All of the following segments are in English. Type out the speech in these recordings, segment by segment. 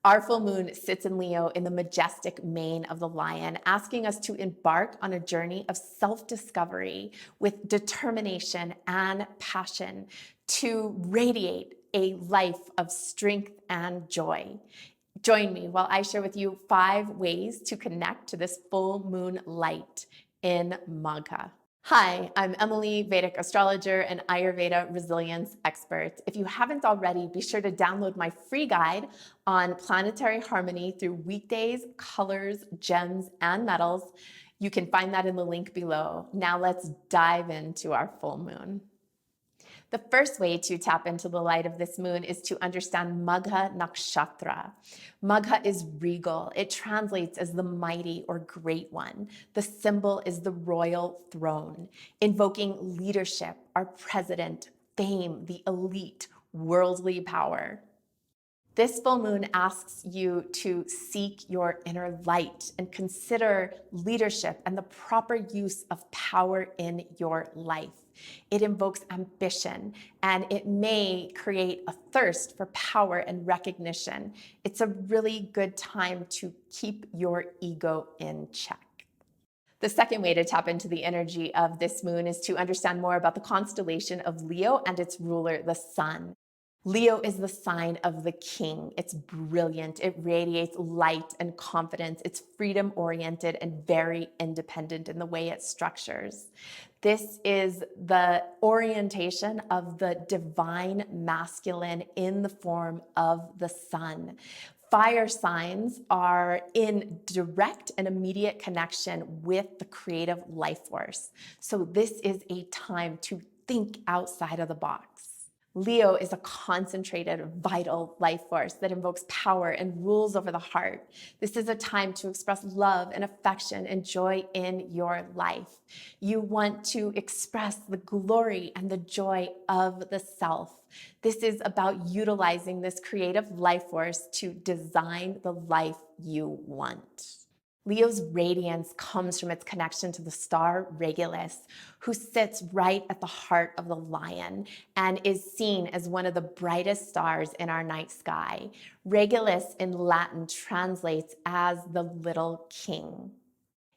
Our full moon sits in Leo in the majestic mane of the lion, asking us to embark on a journey of self-discovery with determination and passion to radiate a life of strength and joy. Join me while I share with you 5 ways to connect to this full moon light in Magha. Hi, I'm Emily, Vedic astrologer and Ayurveda resilience expert. If you haven't already, be sure to download my free guide on planetary harmony through weekdays, colors, gems, and metals. You can find that in the link below. Now let's dive into our full moon. The first way to tap into the light of this moon is to understand Magha Nakshatra. Magha is regal. It translates as the mighty or great one. The symbol is the royal throne, invoking leadership, our president, fame, the elite, worldly power. This full moon asks you to seek your inner light and consider leadership and the proper use of power in your life. It invokes ambition and it may create a thirst for power and recognition. It's a really good time to keep your ego in check. The second way to tap into the energy of this moon is to understand more about the constellation of Leo and its ruler, the sun. Leo is the sign of the king. It's brilliant. It radiates light and confidence. It's freedom-oriented and very independent in the way it structures. This is the orientation of the divine masculine in the form of the sun. Fire signs are in direct and immediate connection with the creative life force. So this is a time to think outside of the box. Leo is a concentrated, vital life force that invokes power and rules over the heart. This is a time to express love and affection and joy in your life. You want to express the glory and the joy of the self. This is about utilizing this creative life force to design the life you want. Leo's radiance comes from its connection to the star Regulus, who sits right at the heart of the lion and is seen as one of the brightest stars in our night sky. Regulus in Latin translates as the little king.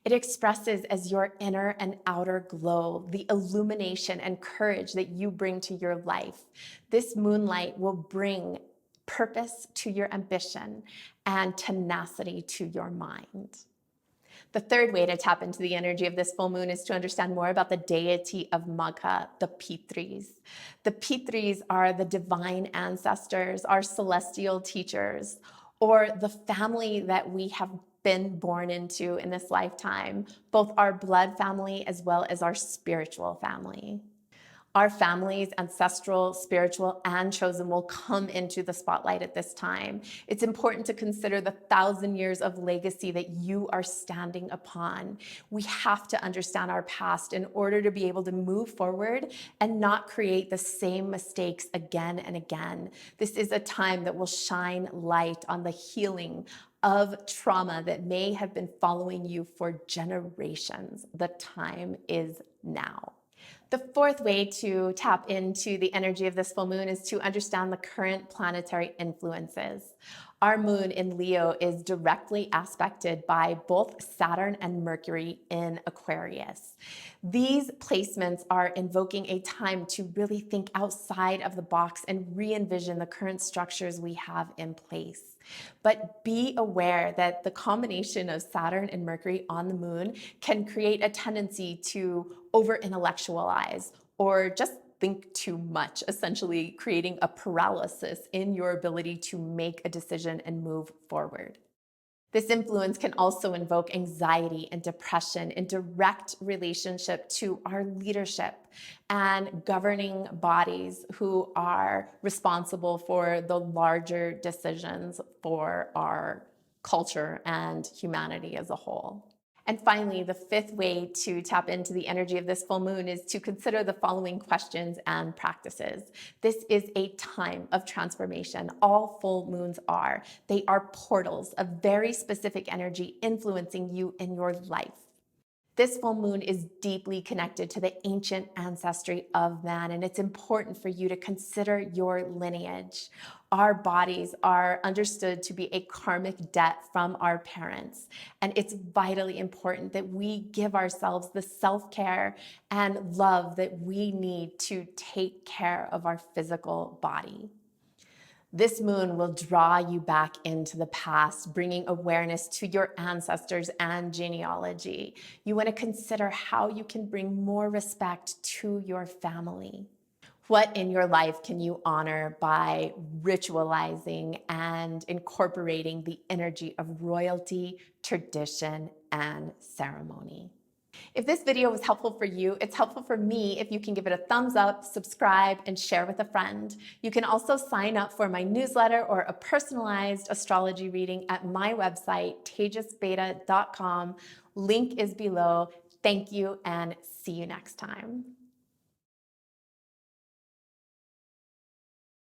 It expresses as your inner and outer glow, the illumination and courage that you bring to your life. This moonlight will bring purpose to your ambition and tenacity to your mind. The third way to tap into the energy of this full moon is to understand more about the deity of Magha, the Pitris. The Pitris are the divine ancestors, our celestial teachers, or the family that we have been born into in this lifetime, both our blood family as well as our spiritual family. Our families, ancestral, spiritual, and chosen, will come into the spotlight at this time. It's important to consider the 1,000 years of legacy that you are standing upon. We have to understand our past in order to be able to move forward and not create the same mistakes again and again. This is a time that will shine light on the healing of trauma that may have been following you for generations. The time is now. The fourth way to tap into the energy of this full moon is to understand the current planetary influences. Our moon in Leo is directly aspected by both Saturn and Mercury in Aquarius. These placements are invoking a time to really think outside of the box and re-envision the current structures we have in place. But be aware that the combination of Saturn and Mercury on the moon can create a tendency to over-intellectualize or just think too much, essentially creating a paralysis in your ability to make a decision and move forward. This influence can also invoke anxiety and depression in direct relationship to our leadership and governing bodies who are responsible for the larger decisions for our culture and humanity as a whole. And finally, the fifth way to tap into the energy of this full moon is to consider the following questions and practices. This is a time of transformation. All full moons are. They are portals of very specific energy influencing you in your life. This full moon is deeply connected to the ancient ancestry of man, and it's important for you to consider your lineage. Our bodies are understood to be a karmic debt from our parents, and it's vitally important that we give ourselves the self-care and love that we need to take care of our physical body. This moon will draw you back into the past, bringing awareness to your ancestors and genealogy. You want to consider how you can bring more respect to your family. What in your life can you honor by ritualizing and incorporating the energy of royalty, tradition, and ceremony? If this video was helpful for you, it's helpful for me if you can give it a thumbs up, subscribe, and share with a friend. You can also sign up for my newsletter or a personalized astrology reading at my website, tejasbeta.com. Link is below. Thank you, and see you next time.